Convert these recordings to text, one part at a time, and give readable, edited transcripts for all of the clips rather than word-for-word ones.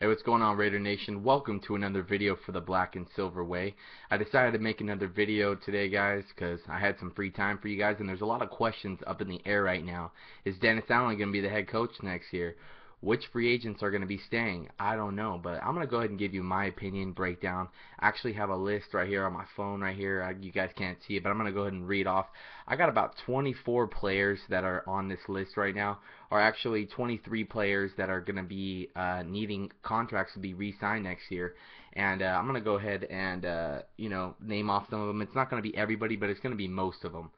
Hey, what's going on, Raider Nation? Welcome to another video for the Black and Silver Way. I decided to make another video today, guys, because I had some free time for you guys, and there's a lot of questions up in the air right now. Is Dennis Allen going to be the head coach next year? Which free agents are going to be staying? I don't know, but I'm going to go ahead and give you my opinion breakdown. I actually have a list right here on my phone right here. You guys can't see it, but I'm going to go ahead and read off. I got about 24 players that are on this list right now, or actually 23 players that are going to be needing contracts to be re-signed next year. And I'm going to go ahead and name off some of them. It's not going to be everybody, but it's going to be most of them.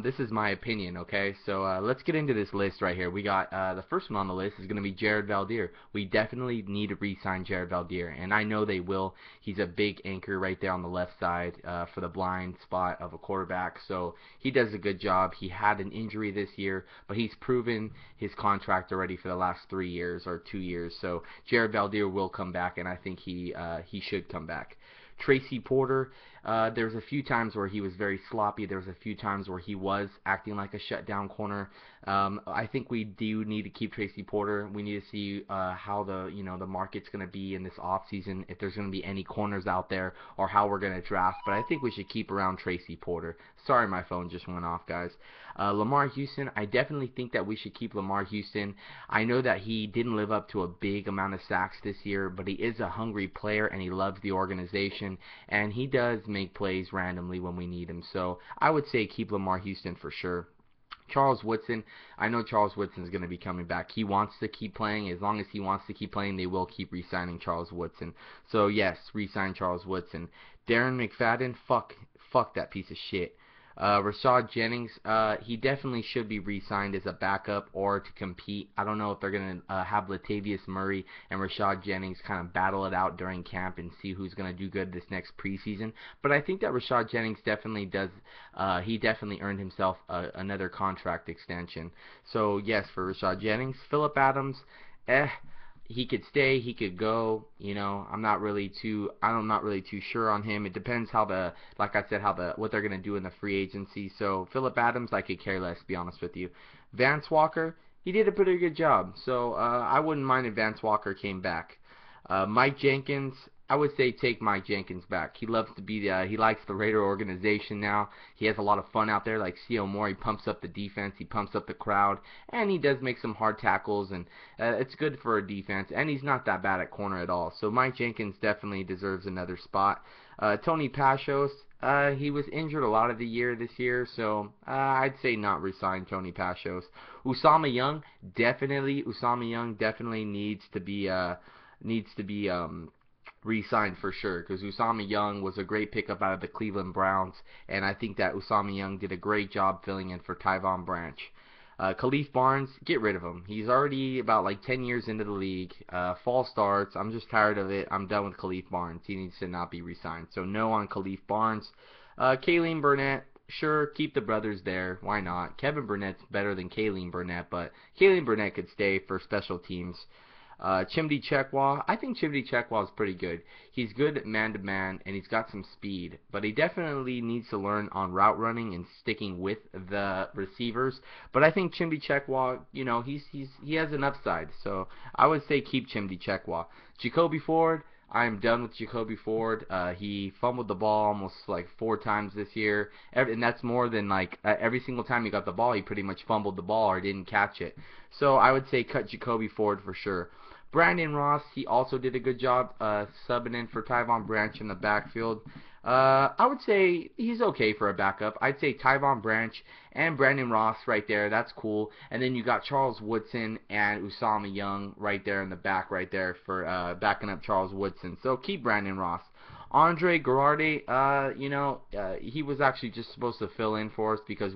This is my opinion, okay? So let's get into this list right here. We got the first one on the list is going to be Jared Valdir. We definitely need to re-sign Jared Valdir, and I know they will. He's a big anchor right there on the left side for the blind spot of a quarterback, so he does a good job. He had an injury this year, but he's proven his contract already for the last 3 years or 2 years. So Jared Valdir will come back, and I think he should come back. Tracy Porter, there's a few times where he was very sloppy. There was a few times where he was acting like a shutdown corner. I think we do need to keep Tracy Porter. We need to see how the market's going to be in this offseason, if there's going to be any corners out there, or how we're going to draft. But I think we should keep around Tracy Porter. Sorry, my phone just went off, guys. Lamar Houston, I definitely think that we should keep Lamar Houston. I know that he didn't live up to a big amount of sacks this year, but he is a hungry player and he loves the organization, and he does make plays randomly when we need him. So I would say keep Lamar Houston for sure. Charles Woodson, I know Charles Woodson is going to be coming back. He wants to keep playing. As long as he wants to keep playing, they will keep re-signing Charles Woodson. So yes, re-sign Charles Woodson. Darren McFadden, fuck that piece of shit. Rashad Jennings, he definitely should be re-signed as a backup or to compete. I don't know if they're going to have Latavius Murray and Rashad Jennings kind of battle it out during camp and see who's going to do good this next preseason. But I think that Rashad Jennings definitely does, he definitely earned himself another contract extension. So yes, for Rashad Jennings. Phillip Adams, he could stay, he could go. I'm not really too sure on him. It depends like I said, what they're gonna do in the free agency. So Phillip Adams, I could care less, to be honest with you. Vance Walker, he did a pretty good job. So I wouldn't mind if Vance Walker came back. Mike Jenkins, I would say take Mike Jenkins back. He loves to be he likes the Raider organization now. He has a lot of fun out there, like C.O. Moore. He pumps up the defense, he pumps up the crowd, and he does make some hard tackles, and it's good for a defense, and he's not that bad at corner at all. So Mike Jenkins definitely deserves another spot. Tony Pashos, he was injured a lot of the year this year, so I'd say not resign Tony Pashos. Usama Young definitely needs to be re-signed for sure, because Usama Young was a great pickup out of the Cleveland Browns, and I think that Usama Young did a great job filling in for Tyvon Branch. Khalif Barnes, get rid of him. He's already about like 10 years into the league. Fall starts. I'm just tired of it. I'm done with Khalif Barnes. He needs to not be re-signed. So no on Khalif Barnes. Kayleen Burnett, sure, keep the brothers there. Why not? Kevin Burnett's better than Kayleen Burnett, but Kayleen Burnett could stay for special teams. Chimdi Chekwa, I think Chimdi Chekwa is pretty good. He's good at man-to-man, and he's got some speed, but he definitely needs to learn on route running and sticking with the receivers. But I think Chimdi Chekwa, he has an upside, so I would say keep Chimdi Chekwa. Jacoby Ford, I am done with Jacoby Ford. He fumbled the ball almost like 4 times this year, and that's more than every single time he got the ball, he pretty much fumbled the ball or didn't catch it. So I would say cut Jacoby Ford for sure. Brandon Ross, he also did a good job subbing in for Tyvon Branch in the backfield. I would say he's okay for a backup. I'd say Tyvon Branch and Brandon Ross right there. That's cool. And then you got Charles Woodson and Usama Young right there in the back right there for backing up Charles Woodson. So keep Brandon Ross. Andre Garardi, he was actually just supposed to fill in for us because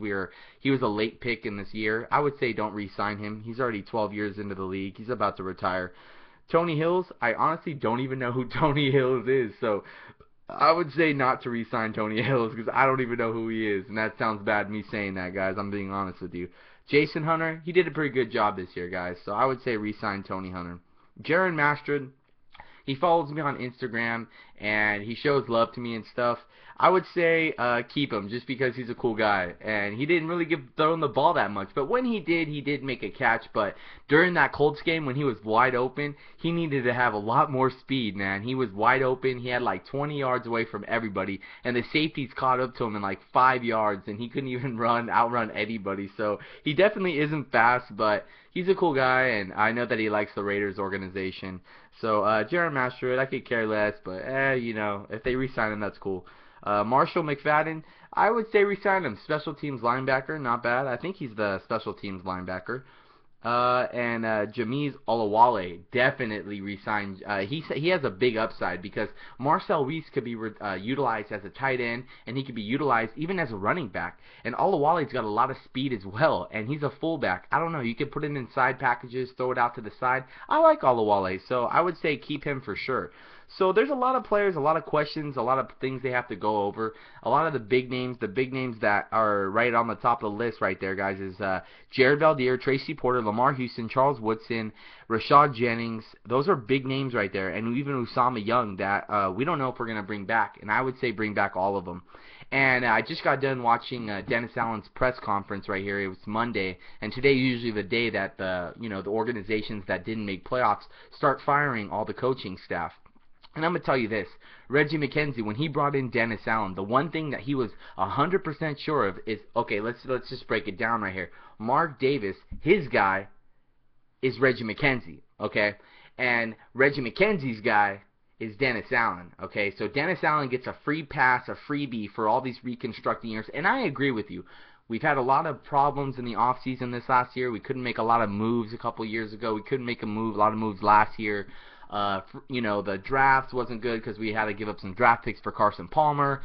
he was a late pick in this year. I would say don't re-sign him. He's already 12 years into the league. He's about to retire. Tony Hills, I honestly don't even know who Tony Hills is, so I would say not to re-sign Tony Hills because I don't even know who he is, and that sounds bad me saying that, guys. I'm being honest with you. Jason Hunter, he did a pretty good job this year, guys, so I would say re-sign Tony Hunter. Jaron Mastrid, he follows me on Instagram, and he shows love to me and stuff. I would say keep him just because he's a cool guy, and he didn't really throw him the ball that much. But when he did make a catch. But during that Colts game when he was wide open, he needed to have a lot more speed, man. He was wide open. He had like 20 yards away from everybody, and the safeties caught up to him in like 5 yards, and he couldn't even outrun anybody. So he definitely isn't fast, but he's a cool guy, and I know that he likes the Raiders organization. So Jared Mastro, I could care less, but you know, if they re-sign him, that's cool. Marshall McFadden, I would say resign him. Special teams linebacker, not bad. I think he's the special teams linebacker. And Jameez Olawale, definitely resign. He has a big upside because Marcel Reese could be utilized as a tight end, and he could be utilized even as a running back. And Olawale's got a lot of speed as well, and he's a fullback. I don't know, you could put him in side packages, throw it out to the side. I like Olawale, so I would say keep him for sure. So there's a lot of players, a lot of questions, a lot of things they have to go over. A lot of the big names that are right on the top of the list right there, guys, is Jared Valdir, Tracy Porter, Lamar Houston, Charles Woodson, Rashad Jennings. Those are big names right there. And even Usama Young that we don't know if we're going to bring back. And I would say bring back all of them. And I just got done watching Dennis Allen's press conference right here. It was Monday, and today is usually the day that the organizations that didn't make playoffs start firing all the coaching staff. And I'm going to tell you this, Reggie McKenzie, when he brought in Dennis Allen, the one thing that he was 100% sure of is, okay, let's just break it down right here. Mark Davis, his guy is Reggie McKenzie, okay? And Reggie McKenzie's guy is Dennis Allen, okay? So Dennis Allen gets a free pass, a freebie for all these reconstructing years, and I agree with you. We've had a lot of problems in the offseason this last year. We couldn't make a lot of moves a couple years ago. We couldn't make a lot of moves last year. The draft wasn't good because we had to give up some draft picks for Carson Palmer.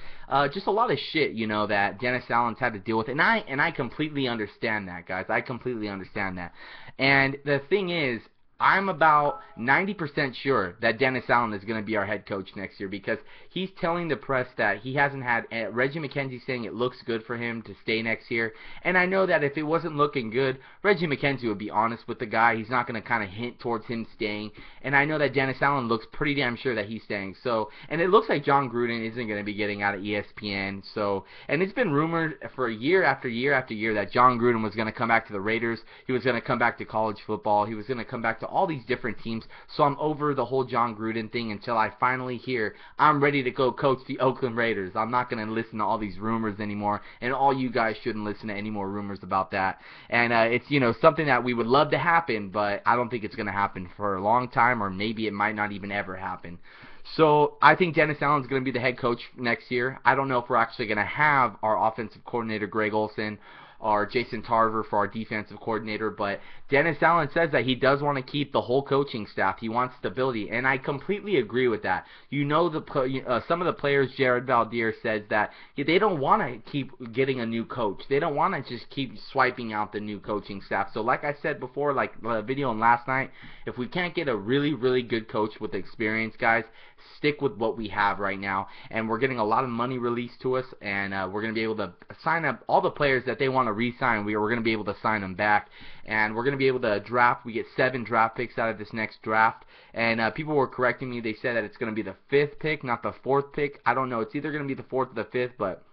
Just a lot of shit, that Dennis Allen's had to deal with. And I completely understand that, guys. I completely understand that. And the thing is, I'm about 90% sure that Dennis Allen is going to be our head coach next year because he's telling the press that he hasn't had Reggie McKenzie saying it looks good for him to stay next year. And I know that if it wasn't looking good, Reggie McKenzie would be honest with the guy. He's not going to kind of hint towards him staying. And I know that Dennis Allen looks pretty damn sure that he's staying. So, and it looks like John Gruden isn't going to be getting out of ESPN. So, and it's been rumored for year after year after year that John Gruden was going to come back to the Raiders. He was going to come back to college football. He was going to come back to all these different teams. So I'm over the whole John Gruden thing until I finally hear I'm ready to go coach the Oakland Raiders. I'm not going to listen to all these rumors anymore, and all you guys shouldn't listen to any more rumors about that. And it's something that we would love to happen, but I don't think it's going to happen for a long time, or maybe it might not even ever happen. So I think Dennis Allen's going to be the head coach next year. I don't know if we're actually going to have our offensive coordinator Greg Olsen or Jason Tarver for our defensive coordinator, but Dennis Allen says that he does want to keep the whole coaching staff. He wants stability, and I completely agree with that. Some of the players, Jared Valdir says that they don't want to keep getting a new coach. They don't want to just keep swiping out the new coaching staff. So like I said before, like the video on last night, if we can't get a really, really good coach with experience, guys, stick with what we have right now. And we're getting a lot of money released to us, and we're going to be able to sign up all the players that they want to re-sign. We're going to be able to sign them back, and we're going to be able to draft. We get 7 draft picks out of this next draft, and people were correcting me. They said that it's going to be the 5th pick, not the 4th pick. I don't know. It's either going to be the 4th or the 5th, but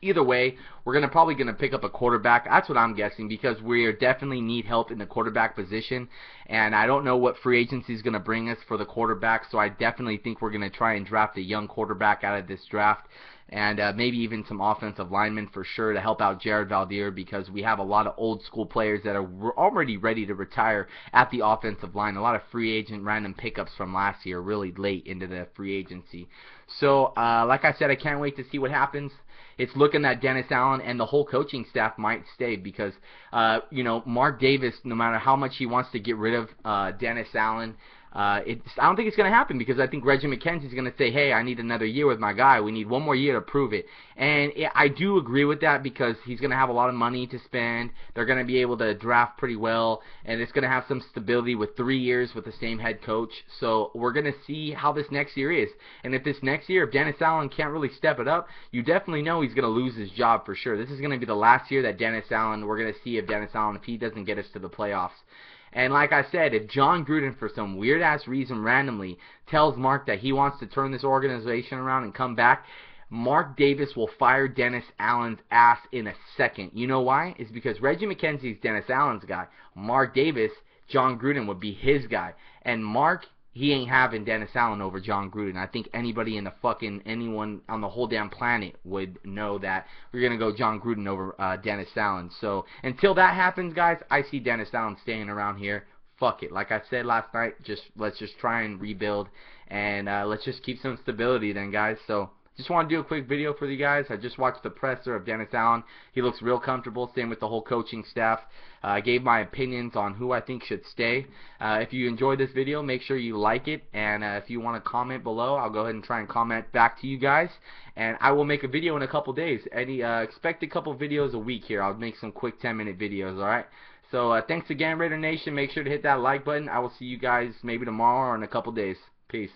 either way, we're probably going to pick up a quarterback. That's what I'm guessing, because we definitely need help in the quarterback position, and I don't know what free agency is going to bring us for the quarterback, so I definitely think we're going to try and draft a young quarterback out of this draft, and maybe even some offensive linemen for sure to help out Jared Valdir, because we have a lot of old school players that are already ready to retire at the offensive line. A lot of free agent random pickups from last year, really late into the free agency. So, like I said, I can't wait to see what happens. It's looking that Dennis Allen and the whole coaching staff might stay because, Mark Davis, no matter how much he wants to get rid of Dennis Allen, I don't think it's going to happen, because I think Reggie McKenzie is going to say, hey, I need another year with my guy. We need one more year to prove it. And I do agree with that, because he's going to have a lot of money to spend. They're going to be able to draft pretty well, and it's going to have some stability with 3 years with the same head coach. So we're going to see how this next year is. And if this next year, if Dennis Allen can't really step it up, you definitely know he's going to lose his job for sure. This is going to be the last year that we're going to see if Dennis Allen, if he doesn't get us to the playoffs. And like I said, if John Gruden, for some weird-ass reason, randomly tells Mark that he wants to turn this organization around and come back, Mark Davis will fire Dennis Allen's ass in a second. You know why? It's because Reggie McKenzie's Dennis Allen's guy. Mark Davis, John Gruden would be his guy. And Mark, he ain't having Dennis Allen over John Gruden. I think anybody in the anyone on the whole damn planet would know that we're going to go John Gruden over Dennis Allen. So until that happens, guys, I see Dennis Allen staying around here. Fuck it. Like I said last night, let's just try and rebuild, and let's just keep some stability then, guys. So just want to do a quick video for you guys. I just watched the presser of Dennis Allen. He looks real comfortable. Same with the whole coaching staff. I gave my opinions on who I think should stay. If you enjoyed this video, make sure you like it. And if you want to comment below, I'll go ahead and try and comment back to you guys. And I will make a video in a couple days. Expect a couple videos a week here. I'll make some quick 10-minute videos, alright? So thanks again, Raider Nation. Make sure to hit that like button. I will see you guys maybe tomorrow or in a couple days. Peace.